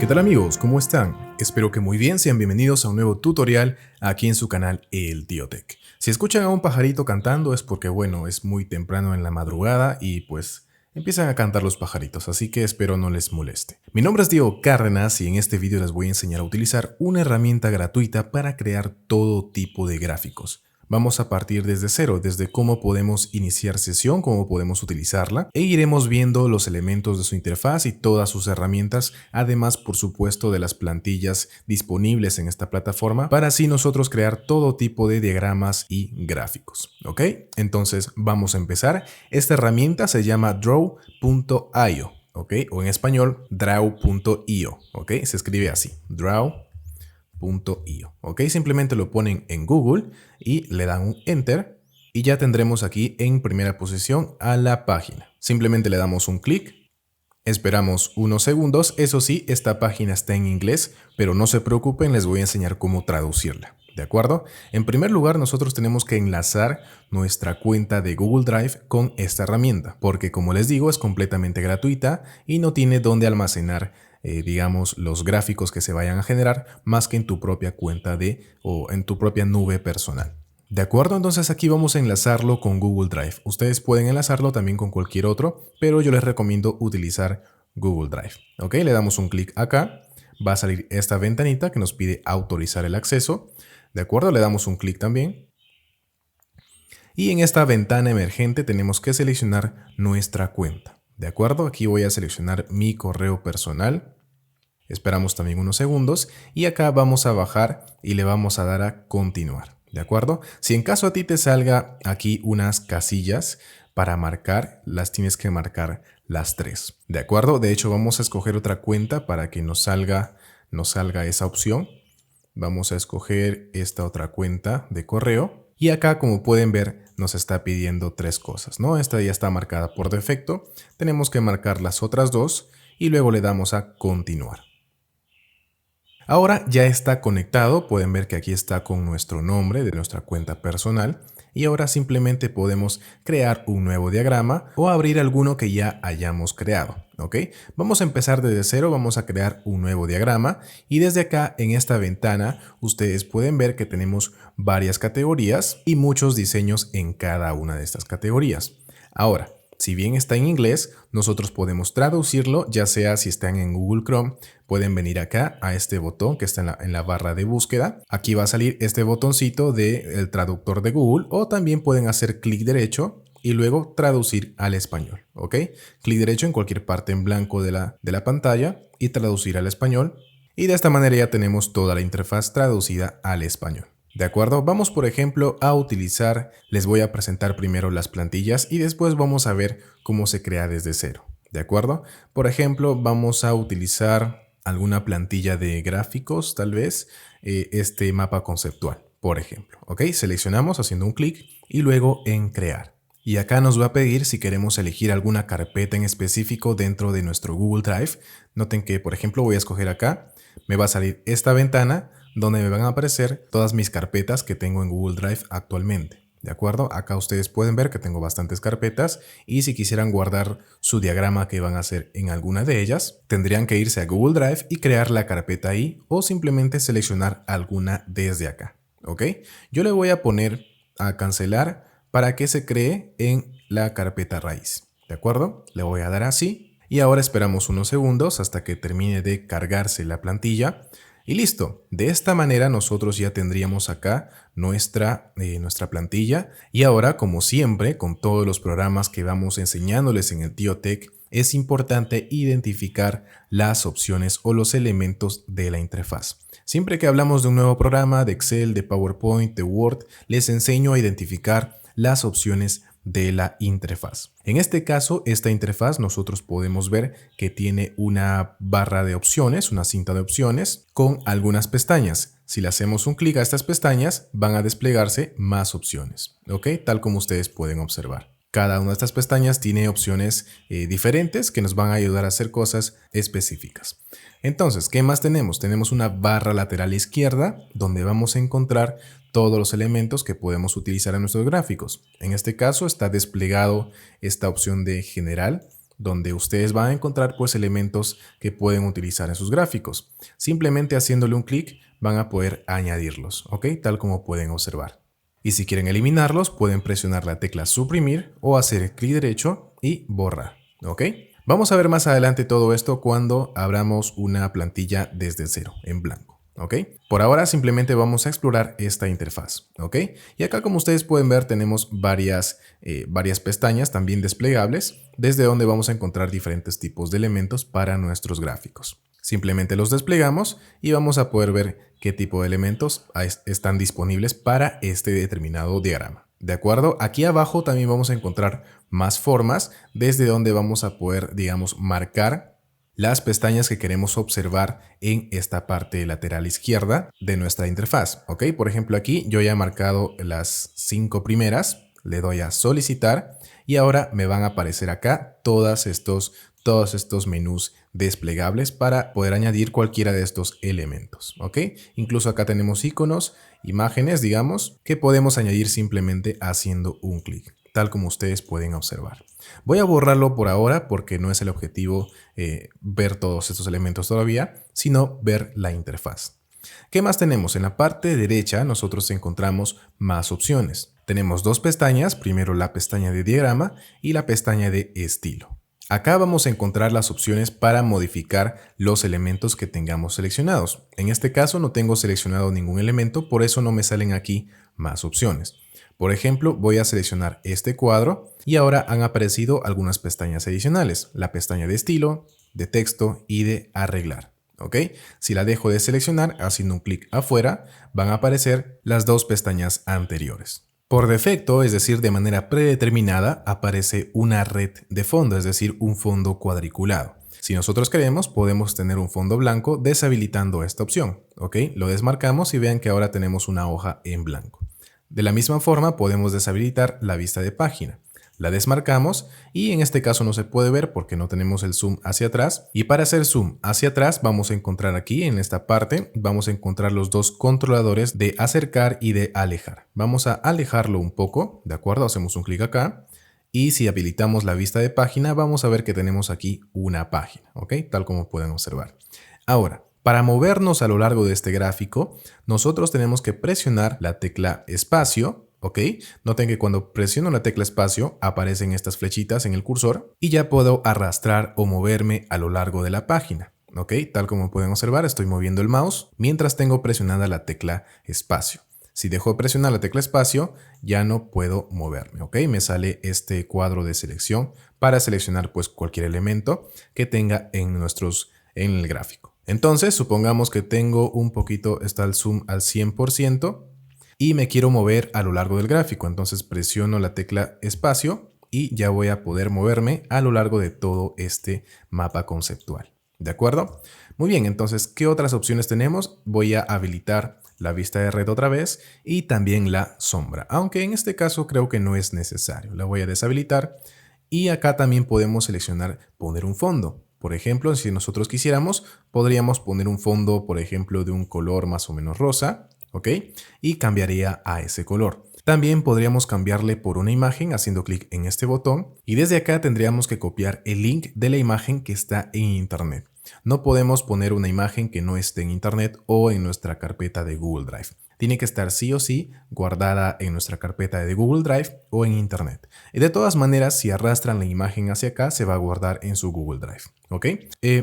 tal amigos? ¿Cómo están? Espero que muy bien, sean bienvenidos a un nuevo tutorial aquí en su canal El Tío Tech. Si escuchan a un pajarito cantando es porque bueno, es muy temprano en la madrugada y pues empiezan a cantar los pajaritos, así que espero no les moleste. Mi nombre es Diego Cárdenas y en este vídeo les voy a enseñar a utilizar una herramienta gratuita para crear todo tipo de gráficos. Vamos a partir desde cero, desde cómo podemos iniciar sesión, cómo podemos utilizarla e iremos viendo los elementos de su interfaz y todas sus herramientas, además por supuesto de las plantillas disponibles en esta plataforma para así nosotros crear todo tipo de diagramas y gráficos. ¿Ok? Entonces vamos a empezar. Esta herramienta se llama draw.io, ¿ok? O en español draw.io, ¿ok? Se escribe así, draw.io. ¿Ok? Simplemente lo ponen en Google y le dan un Enter y ya tendremos aquí en primera posición a la página. Simplemente le damos un clic, esperamos unos segundos. Eso sí, esta página está en inglés, pero no se preocupen, les voy a enseñar cómo traducirla. ¿De acuerdo? En primer lugar, nosotros tenemos que enlazar nuestra cuenta de Google Drive con esta herramienta, porque como les digo, es completamente gratuita y no tiene dónde almacenar digamos, los gráficos que se vayan a generar más que en tu propia cuenta o en tu propia nube personal. ¿De acuerdo? Entonces aquí vamos a enlazarlo con Google Drive. Ustedes pueden enlazarlo también con cualquier otro, pero yo les recomiendo utilizar Google Drive. ¿Ok? Le damos un clic acá. Va a salir esta ventanita que nos pide autorizar el acceso. ¿De acuerdo? Le damos un clic también. Y en esta ventana emergente tenemos que seleccionar nuestra cuenta. ¿De acuerdo? Aquí voy a seleccionar mi correo personal. Esperamos también unos segundos y acá vamos a bajar y le vamos a dar a continuar. ¿De acuerdo? Si en caso a ti te salga aquí unas casillas para marcar, las tienes que marcar las tres. ¿De acuerdo? De hecho, vamos a escoger otra cuenta para que nos salga esa opción. Vamos a escoger esta otra cuenta de correo. Y acá, como pueden ver, nos está pidiendo tres cosas, ¿no? Esta ya está marcada por defecto. Tenemos que marcar las otras dos y luego le damos a continuar. Ahora ya está conectado, pueden ver que aquí está con nuestro nombre de nuestra cuenta personal y ahora simplemente podemos crear un nuevo diagrama o abrir alguno que ya hayamos creado, ¿ok? Vamos a empezar desde cero, vamos a crear un nuevo diagrama y desde acá en esta ventana ustedes pueden ver que tenemos varias categorías y muchos diseños en cada una de estas categorías. Ahora, si bien está en inglés, nosotros podemos traducirlo, ya sea si están en Google Chrome, pueden venir acá a este botón que está en la barra de búsqueda. Aquí va a salir este botoncito del traductor de Google o también pueden hacer clic derecho y luego traducir al español, ¿ok? Clic derecho en cualquier parte en blanco de la pantalla y traducir al español. Y de esta manera ya tenemos toda la interfaz traducida al español. ¿De acuerdo? Vamos, por ejemplo, a utilizar, les voy a presentar primero las plantillas y después vamos a ver cómo se crea desde cero. ¿De acuerdo? Por ejemplo, vamos a utilizar alguna plantilla de gráficos, tal vez, este mapa conceptual, por ejemplo. ¿Ok? Seleccionamos haciendo un clic y luego en crear. Y acá nos va a pedir si queremos elegir alguna carpeta en específico dentro de nuestro Google Drive. Noten que, por ejemplo, voy a escoger acá, me va a salir esta ventana donde me van a aparecer todas mis carpetas que tengo en Google Drive actualmente. ¿De acuerdo? Acá ustedes pueden ver que tengo bastantes carpetas y si quisieran guardar su diagrama que van a hacer en alguna de ellas, tendrían que irse a Google Drive y crear la carpeta ahí o simplemente seleccionar alguna desde acá. ¿Ok? Yo le voy a poner a cancelar para que se cree en la carpeta raíz. ¿De acuerdo? Le voy a dar así y ahora esperamos unos segundos hasta que termine de cargarse la plantilla. Y listo, de esta manera nosotros ya tendríamos acá nuestra plantilla y ahora como siempre con todos los programas que vamos enseñándoles en el Tío Tech es importante identificar las opciones o los elementos de la interfaz. Siempre que hablamos de un nuevo programa de Excel, de PowerPoint, de Word, les enseño a identificar las opciones de la interfaz. En este caso, esta interfaz nosotros podemos ver que tiene una barra de opciones, una cinta de opciones con algunas pestañas. Si le hacemos un clic a estas pestañas, van a desplegarse más opciones, ¿ok? Tal como ustedes pueden observar. Cada una de estas pestañas tiene opciones diferentes que nos van a ayudar a hacer cosas específicas. Entonces, ¿qué más tenemos? Tenemos una barra lateral izquierda donde vamos a encontrar todos los elementos que podemos utilizar en nuestros gráficos. En este caso está desplegado esta opción de general donde ustedes van a encontrar pues elementos que pueden utilizar en sus gráficos. Simplemente haciéndole un clic van a poder añadirlos, ¿ok? Tal como pueden observar. Y si quieren eliminarlos, pueden presionar la tecla suprimir o hacer clic derecho y borrar, ¿ok? Vamos a ver más adelante todo esto cuando abramos una plantilla desde cero, en blanco, ¿ok? Por ahora simplemente vamos a explorar esta interfaz, ¿ok? Y acá, como ustedes pueden ver, tenemos varias pestañas también desplegables, desde donde vamos a encontrar diferentes tipos de elementos para nuestros gráficos. Simplemente los desplegamos y vamos a poder ver qué tipo de elementos están disponibles para este determinado diagrama. ¿De acuerdo? Aquí abajo también vamos a encontrar más formas desde donde vamos a poder, digamos, marcar las pestañas que queremos observar en esta parte lateral izquierda de nuestra interfaz. ¿Ok? Por ejemplo, aquí yo ya he marcado las 5 primeras, le doy a solicitar y ahora me van a aparecer acá todos estos menús desplegables para poder añadir cualquiera de estos elementos, ¿ok? Incluso acá tenemos iconos, imágenes, digamos, que podemos añadir simplemente haciendo un clic, tal como ustedes pueden observar. Voy a borrarlo por ahora porque no es el objetivo ver todos estos elementos todavía, sino ver la interfaz. ¿Qué más tenemos? En la parte derecha nosotros encontramos más opciones. Tenemos dos pestañas, primero la pestaña de diagrama y la pestaña de estilo. Acá vamos a encontrar las opciones para modificar los elementos que tengamos seleccionados. En este caso no tengo seleccionado ningún elemento, por eso no me salen aquí más opciones. Por ejemplo, voy a seleccionar este cuadro y ahora han aparecido algunas pestañas adicionales. La pestaña de estilo, de texto y de arreglar. ¿Ok? Si la dejo de seleccionar haciendo un clic afuera, van a aparecer las dos pestañas anteriores. Por defecto, es decir, de manera predeterminada, aparece una red de fondo, es decir, un fondo cuadriculado. Si nosotros queremos, podemos tener un fondo blanco deshabilitando esta opción. ¿Ok? Lo desmarcamos y vean que ahora tenemos una hoja en blanco. De la misma forma, podemos deshabilitar la vista de página. La desmarcamos y en este caso no se puede ver porque no tenemos el zoom hacia atrás. Y para hacer zoom hacia atrás vamos a encontrar aquí en esta parte, vamos a encontrar los dos controladores de acercar y de alejar. Vamos a alejarlo un poco, ¿de acuerdo? Hacemos un clic acá y si habilitamos la vista de página vamos a ver que tenemos aquí una página, ¿ok? Tal como pueden observar. Ahora, para movernos a lo largo de este gráfico, nosotros tenemos que presionar la tecla espacio. ¿Ok? Noten que cuando presiono la tecla espacio aparecen estas flechitas en el cursor y ya puedo arrastrar o moverme a lo largo de la página. ¿Ok? Tal como pueden observar, estoy moviendo el mouse mientras tengo presionada la tecla espacio. Si dejo de presionar la tecla espacio, ya no puedo moverme. ¿Ok? Me sale este cuadro de selección para seleccionar pues cualquier elemento que tenga en el gráfico. Entonces, supongamos que tengo un poquito, está el zoom al 100%. Y me quiero mover a lo largo del gráfico, entonces presiono la tecla espacio y ya voy a poder moverme a lo largo de todo este mapa conceptual. ¿De acuerdo? Muy bien, entonces, ¿qué otras opciones tenemos? Voy a habilitar la vista de red otra vez y también la sombra, aunque en este caso creo que no es necesario. La voy a deshabilitar y acá también podemos seleccionar poner un fondo. Por ejemplo, si nosotros quisiéramos, podríamos poner un fondo, por ejemplo, de un color más o menos rosa. ¿Ok? Y cambiaría a ese color. También podríamos cambiarle por una imagen haciendo clic en este botón y desde acá tendríamos que copiar el link de la imagen que está en internet. No podemos poner una imagen que no esté en internet o en nuestra carpeta de Google Drive. Tiene que estar sí o sí guardada en nuestra carpeta de Google Drive o en internet. Y de todas maneras, si arrastran la imagen hacia acá, se va a guardar en su Google Drive. ¿Ok?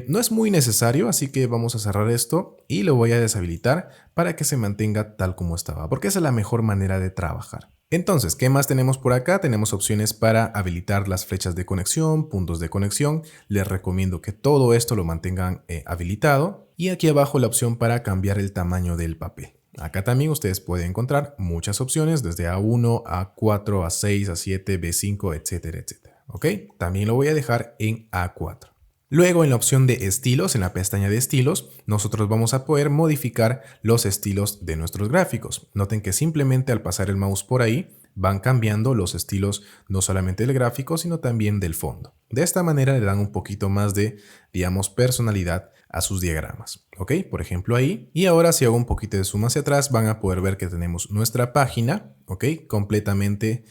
No es muy necesario, así que vamos a cerrar esto y lo voy a deshabilitar para que se mantenga tal como estaba, porque esa es la mejor manera de trabajar. Entonces, ¿qué más tenemos por acá? Tenemos opciones para habilitar las flechas de conexión, puntos de conexión. Les recomiendo que todo esto lo mantengan habilitado. Y aquí abajo la opción para cambiar el tamaño del papel. Acá también ustedes pueden encontrar muchas opciones desde A1, A4, A6, A7, B5, etcétera, etcétera. ¿Ok? También lo voy a dejar en A4. Luego en la opción de estilos, en la pestaña de estilos, nosotros vamos a poder modificar los estilos de nuestros gráficos. Noten que simplemente al pasar el mouse por ahí van cambiando los estilos no solamente del gráfico, sino también del fondo. De esta manera le dan un poquito más de, digamos, personalidad a sus diagramas. ¿Ok? Por ejemplo ahí. Y ahora si hago un poquito de zoom hacia atrás, van a poder ver que tenemos nuestra página, ¿ok? Completamente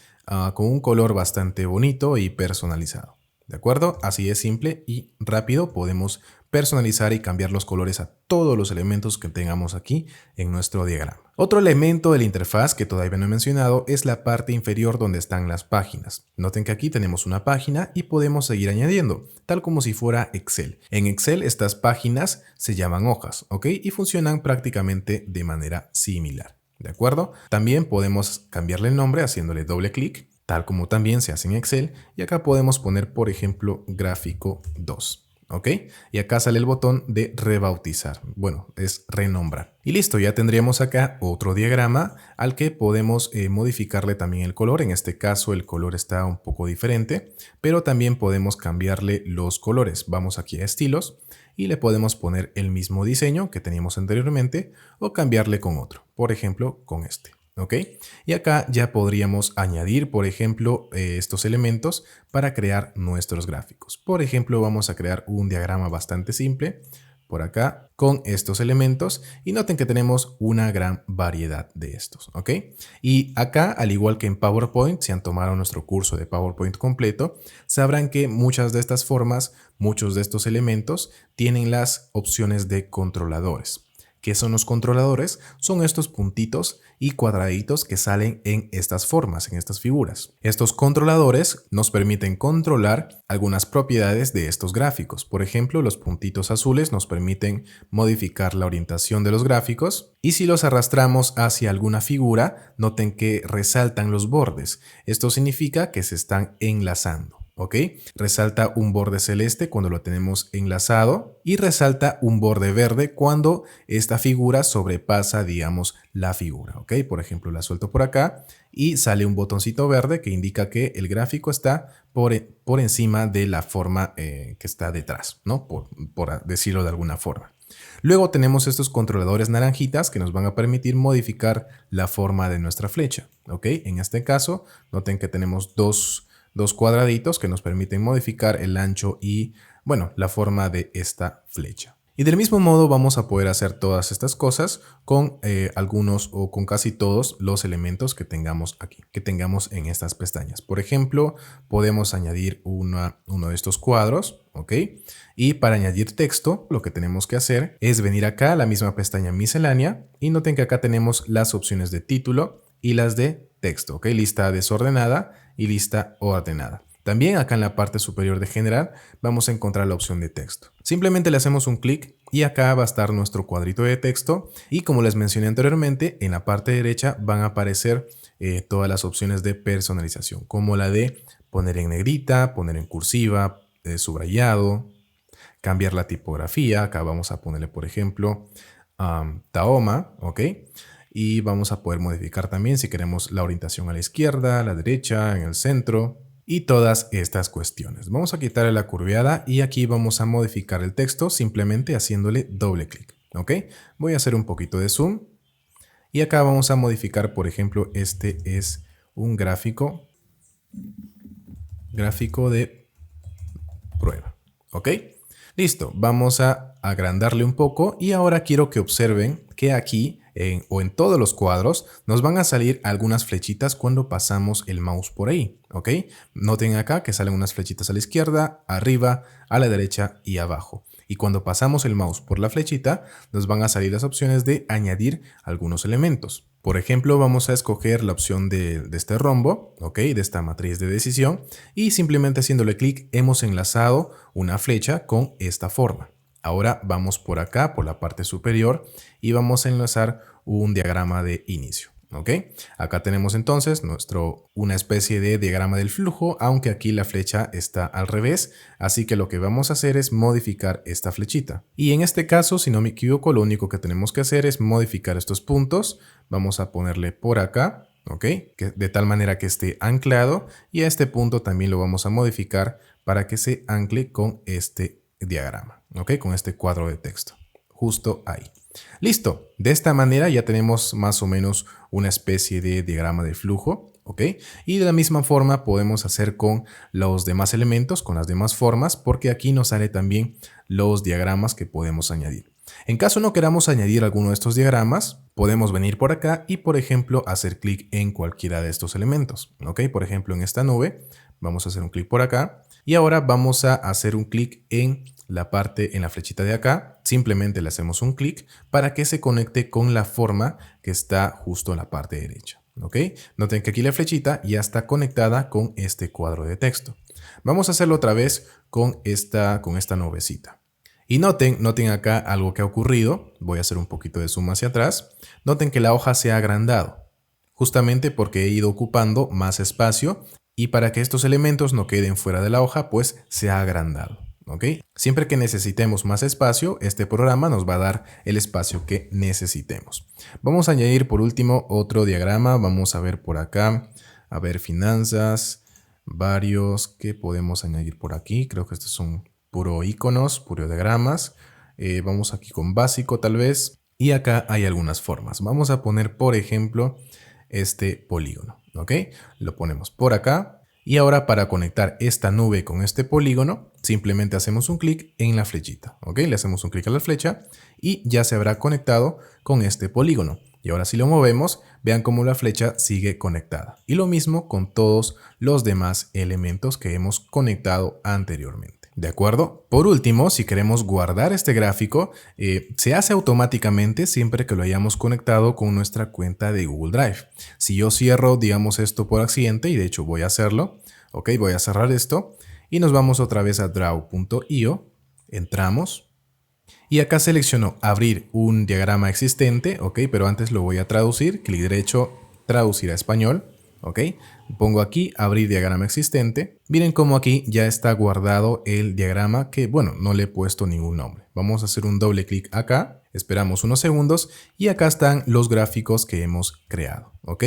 con un color bastante bonito y personalizado. ¿De acuerdo? Así es simple y rápido. Podemos personalizar y cambiar los colores a todos los elementos que tengamos aquí en nuestro diagrama. Otro elemento de la interfaz que todavía no he mencionado es la parte inferior donde están las páginas. Noten que aquí tenemos una página y podemos seguir añadiendo, tal como si fuera Excel. En Excel estas páginas se llaman hojas, ¿ok? Y funcionan prácticamente de manera similar, ¿de acuerdo? También podemos cambiarle el nombre haciéndole doble clic, tal como también se hace en Excel, y acá podemos poner, por ejemplo, gráfico 2. ¿Ok? Y acá sale el botón de rebautizar. Bueno, es renombrar. Y listo, ya tendríamos acá otro diagrama al que podemos modificarle también el color. En este caso el color está un poco diferente, pero también podemos cambiarle los colores. Vamos aquí a estilos y le podemos poner el mismo diseño que teníamos anteriormente o cambiarle con otro. Por ejemplo, con este. ¿Ok? Y acá ya podríamos añadir, por ejemplo, estos elementos para crear nuestros gráficos. Por ejemplo, vamos a crear un diagrama bastante simple por acá con estos elementos y noten que tenemos una gran variedad de estos, ¿ok? Y acá, al igual que en PowerPoint, si han tomado nuestro curso de PowerPoint completo, sabrán que muchas de estas formas, muchos de estos elementos tienen las opciones de controladores. ¿Qué son los controladores? Son estos puntitos y cuadraditos que salen en estas formas, en estas figuras. Estos controladores nos permiten controlar algunas propiedades de estos gráficos. Por ejemplo, los puntitos azules nos permiten modificar la orientación de los gráficos y si los arrastramos hacia alguna figura, noten que resaltan los bordes. Esto significa que se están enlazando. ¿Ok? Resalta un borde celeste cuando lo tenemos enlazado y resalta un borde verde cuando esta figura sobrepasa, digamos, la figura. ¿Ok? Por ejemplo, la suelto por acá y sale un botoncito verde que indica que el gráfico está por encima de la forma que está detrás, ¿no? Por decirlo de alguna forma. Luego tenemos estos controladores naranjitas que nos van a permitir modificar la forma de nuestra flecha. ¿Ok? En este caso, noten que tenemos dos cuadraditos que nos permiten modificar el ancho y, bueno, la forma de esta flecha. Y del mismo modo vamos a poder hacer todas estas cosas con algunos o con casi todos los elementos que tengamos aquí, que tengamos en estas pestañas. Por ejemplo, podemos añadir uno de estos cuadros, ¿ok? Y para añadir texto, lo que tenemos que hacer es venir acá a la misma pestaña miscelánea y noten que acá tenemos las opciones de título y las de texto, ¿ok? Lista desordenada y lista ordenada. También acá en la parte superior de general vamos a encontrar la opción de texto. Simplemente le hacemos un clic y acá va a estar nuestro cuadrito de texto y como les mencioné anteriormente, en la parte derecha van a aparecer todas las opciones de personalización, como la de poner en negrita, poner en cursiva, subrayado, cambiar la tipografía. Acá vamos a ponerle, por ejemplo, Tahoma, ¿ok? Y vamos a poder modificar también si queremos la orientación a la izquierda, a la derecha, en el centro y todas estas cuestiones. Vamos a quitarle la curveada y aquí vamos a modificar el texto simplemente haciéndole doble clic. ¿Ok? Voy a hacer un poquito de zoom y acá vamos a modificar, por ejemplo, este es un gráfico de prueba. ¿Ok? Listo, vamos a agrandarle un poco y ahora quiero que observen que aquí o en todos los cuadros nos van a salir algunas flechitas cuando pasamos el mouse por ahí, ¿ok? Noten acá que salen unas flechitas a la izquierda, arriba, a la derecha y abajo. Y cuando pasamos el mouse por la flechita, nos van a salir las opciones de añadir algunos elementos. Por ejemplo, vamos a escoger la opción de este rombo, ¿ok? De esta matriz de decisión y simplemente haciéndole clic hemos enlazado una flecha con esta forma. Ahora vamos por acá, por la parte superior y vamos a enlazar un diagrama de inicio. ¿Ok? Acá tenemos entonces una especie de diagrama del flujo, aunque aquí la flecha está al revés, así que lo que vamos a hacer es modificar esta flechita. Y en este caso, si no me equivoco, lo único que tenemos que hacer es modificar estos puntos. Vamos a ponerle por acá, ¿ok? De tal manera que esté anclado y a este punto también lo vamos a modificar para que se ancle con este diagrama, ¿ok? Con este cuadro de texto, justo ahí. Listo, de esta manera ya tenemos más o menos una especie de diagrama de flujo, ¿ok? Y de la misma forma podemos hacer con los demás elementos, con las demás formas, porque aquí nos sale también los diagramas que podemos añadir. En caso no queramos añadir alguno de estos diagramas, podemos venir por acá y, por ejemplo, hacer clic en cualquiera de estos elementos, ¿ok? Por ejemplo, en esta nube Vamos a hacer un clic por acá. Y ahora vamos a hacer un clic en la parte, en la flechita de acá. Simplemente le hacemos un clic para que se conecte con la forma que está justo en la parte derecha. ¿Ok? Noten que aquí la flechita ya está conectada con este cuadro de texto. Vamos a hacerlo otra vez con esta nubecita. Y noten acá algo que ha ocurrido. Voy a hacer un poquito de zoom hacia atrás. Noten que la hoja se ha agrandado, justamente porque he ido ocupando más espacio y para que estos elementos no queden fuera de la hoja, pues se ha agrandado. ¿Ok? Siempre que necesitemos más espacio, este programa nos va a dar el espacio que necesitemos. Vamos a añadir por último otro diagrama. Vamos a ver por acá, a ver finanzas, varios que podemos añadir por aquí. Creo que estos son puro iconos, puro diagramas. Vamos aquí con básico tal vez. Y acá hay algunas formas. Vamos a poner, por ejemplo, este polígono. ¿Ok? Lo ponemos por acá. Y ahora para conectar esta nube con este polígono, simplemente hacemos un clic en la flechita. ¿Ok? Le hacemos un clic a la flecha y ya se habrá conectado con este polígono. Y ahora si lo movemos, vean cómo la flecha sigue conectada. Y lo mismo con todos los demás elementos que hemos conectado anteriormente. ¿De acuerdo? Por último, si queremos guardar este gráfico, se hace automáticamente siempre que lo hayamos conectado con nuestra cuenta de Google Drive. Si yo cierro, digamos, esto por accidente, y de hecho voy a hacerlo, ok, voy a cerrar esto, y nos vamos otra vez a draw.io, entramos, y acá selecciono abrir un diagrama existente, ok, pero antes lo voy a traducir, clic derecho, traducir a español. ¿Ok? Pongo aquí abrir diagrama existente. Miren cómo aquí ya está guardado el diagrama que, bueno, no le he puesto ningún nombre. Vamos a hacer un doble clic acá. Esperamos unos segundos y acá están los gráficos que hemos creado. ¿Ok?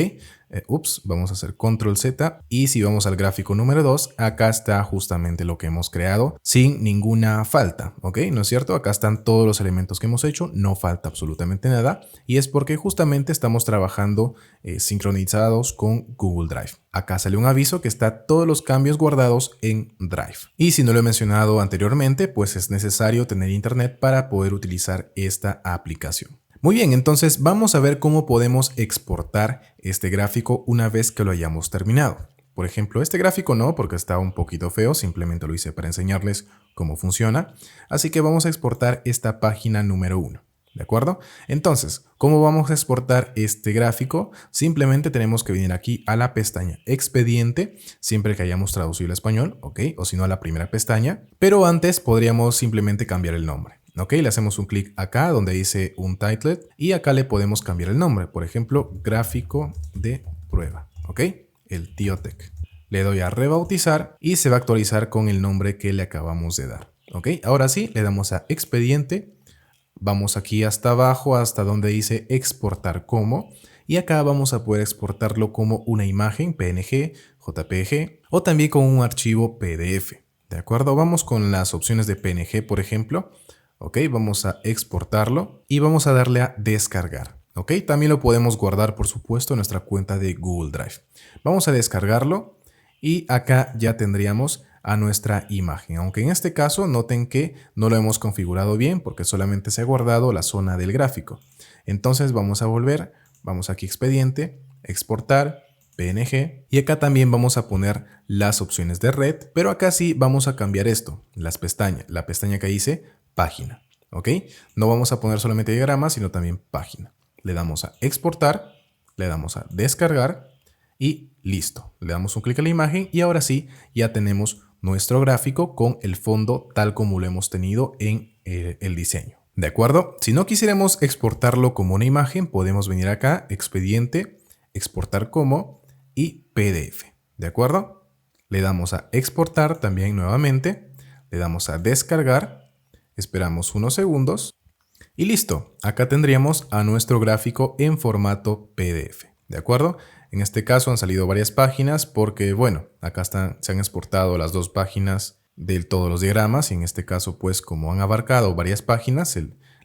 Vamos a hacer control Z y si vamos al gráfico número 2, acá está justamente lo que hemos creado sin ninguna falta. ¿Ok? ¿No es cierto? Acá están todos los elementos que hemos hecho, no falta absolutamente nada y es porque justamente estamos trabajando sincronizados con Google Drive. Acá sale un aviso que está todos los cambios guardados en Drive. Y si no lo he mencionado anteriormente, pues es necesario tener internet para poder utilizar esta aplicación. Muy bien, entonces vamos a ver cómo podemos exportar este gráfico una vez que lo hayamos terminado. Por ejemplo, este gráfico no, porque está un poquito feo, simplemente lo hice para enseñarles cómo funciona. Así que vamos a exportar esta página número 1. ¿De acuerdo? Entonces, ¿cómo vamos a exportar este gráfico? Simplemente tenemos que venir aquí a la pestaña Expediente, siempre que hayamos traducido al español, ¿ok? O si no a la primera pestaña. Pero antes podríamos simplemente cambiar el nombre. ¿Ok? Le hacemos un clic acá donde dice un title y acá le podemos cambiar el nombre. Por ejemplo, gráfico de prueba. ¿Ok? El TioTech. Le doy a rebautizar y se va a actualizar con el nombre que le acabamos de dar. ¿Ok? Ahora sí, le damos a Expediente. Vamos aquí hasta abajo, hasta donde dice exportar como. Y acá vamos a poder exportarlo como una imagen PNG, JPG o también con un archivo PDF. ¿De acuerdo? Vamos con las opciones de PNG, por ejemplo. Ok, vamos a exportarlo y vamos a darle a descargar. Ok, también lo podemos guardar, por supuesto, en nuestra cuenta de Google Drive. Vamos a descargarlo y acá ya tendríamos a nuestra imagen. Aunque en este caso noten que no lo hemos configurado bien porque solamente se ha guardado la zona del gráfico. Entonces vamos a volver, vamos aquí a expediente, exportar, PNG y acá también vamos a poner las opciones de red, pero acá sí vamos a cambiar esto, la pestaña que dice página, ¿ok? No vamos a poner solamente diagrama, sino también página. Le damos a exportar, le damos a descargar y listo. Le damos un clic a la imagen y ahora sí ya tenemos nuestro gráfico con el fondo tal como lo hemos tenido en el diseño. ¿De acuerdo? Si no quisiéramos exportarlo como una imagen, podemos venir acá, expediente, exportar como y PDF. ¿De acuerdo? Le damos a exportar también nuevamente, le damos a descargar. Esperamos unos segundos y listo. Acá tendríamos a nuestro gráfico en formato PDF. ¿De acuerdo? En este caso han salido varias páginas porque, bueno, acá se han exportado las dos páginas de todos los diagramas y en este caso, pues como han abarcado varias páginas,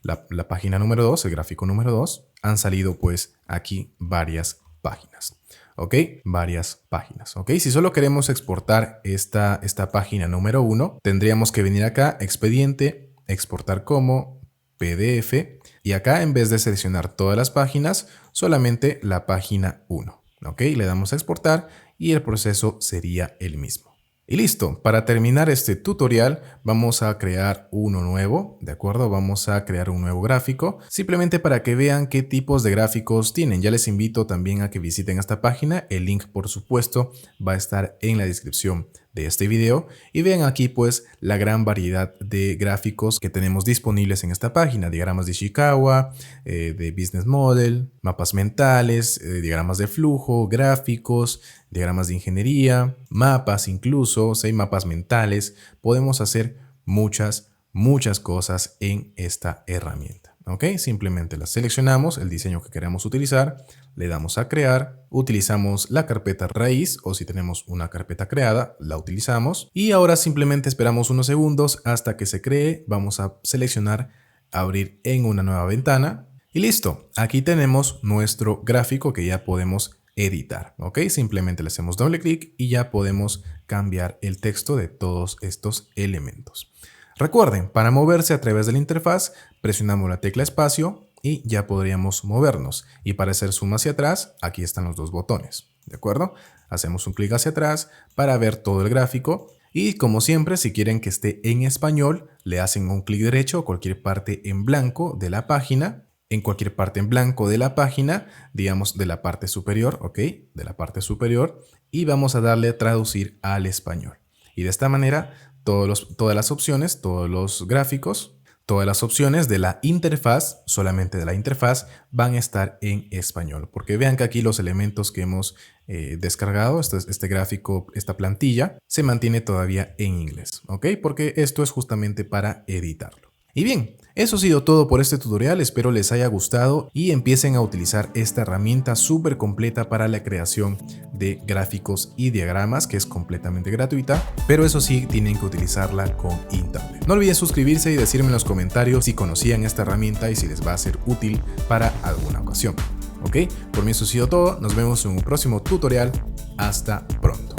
la página número 2, el gráfico número 2, han salido pues aquí varias páginas. ¿Ok? Varias páginas. ¿Ok? Si solo queremos exportar esta página número 1, tendríamos que venir acá, expediente, exportar como PDF y acá en vez de seleccionar todas las páginas, solamente la página 1. ¿Ok? Le damos a exportar y el proceso sería el mismo. Y listo, para terminar este tutorial vamos a crear uno nuevo, ¿de acuerdo? Vamos a crear un nuevo gráfico, simplemente para que vean qué tipos de gráficos tienen. Ya les invito también a que visiten esta página, el link por supuesto va a estar en la descripción de este video y vean aquí pues la gran variedad de gráficos que tenemos disponibles en esta página, diagramas de Ishikawa, de Business Model, mapas mentales, diagramas de flujo, gráficos, diagramas de ingeniería, mapas incluso, hay mapas mentales, podemos hacer muchas cosas en esta herramienta. ¿Ok? Simplemente la seleccionamos, el diseño que queremos utilizar, le damos a crear, utilizamos la carpeta raíz o si tenemos una carpeta creada, la utilizamos y ahora simplemente esperamos unos segundos hasta que se cree, vamos a seleccionar abrir en una nueva ventana y listo, aquí tenemos nuestro gráfico que ya podemos editar, ¿ok? Simplemente le hacemos doble clic y ya podemos cambiar el texto de todos estos elementos. Recuerden, para moverse a través de la interfaz, presionamos la tecla espacio y ya podríamos movernos. Y para hacer zoom hacia atrás, aquí están los dos botones, ¿de acuerdo? Hacemos un clic hacia atrás para ver todo el gráfico. Y como siempre, si quieren que esté en español, le hacen un clic derecho a cualquier parte en blanco de la página. En cualquier parte en blanco de la página, digamos de la parte superior, ¿ok? De la parte superior. Y vamos a darle a traducir al español. Y de esta manera, todas las opciones, todos los gráficos, todas las opciones de la interfaz, solamente de la interfaz, van a estar en español. Porque vean que aquí los elementos que hemos descargado, este gráfico, esta plantilla, se mantiene todavía en inglés, ¿ok? Porque esto es justamente para editarlo. Y bien, eso ha sido todo por este tutorial, espero les haya gustado y empiecen a utilizar esta herramienta súper completa para la creación de gráficos y diagramas que es completamente gratuita, pero eso sí, tienen que utilizarla con internet. No olviden suscribirse y decirme en los comentarios si conocían esta herramienta y si les va a ser útil para alguna ocasión. ¿Ok? Por mí eso ha sido todo, nos vemos en un próximo tutorial, hasta pronto.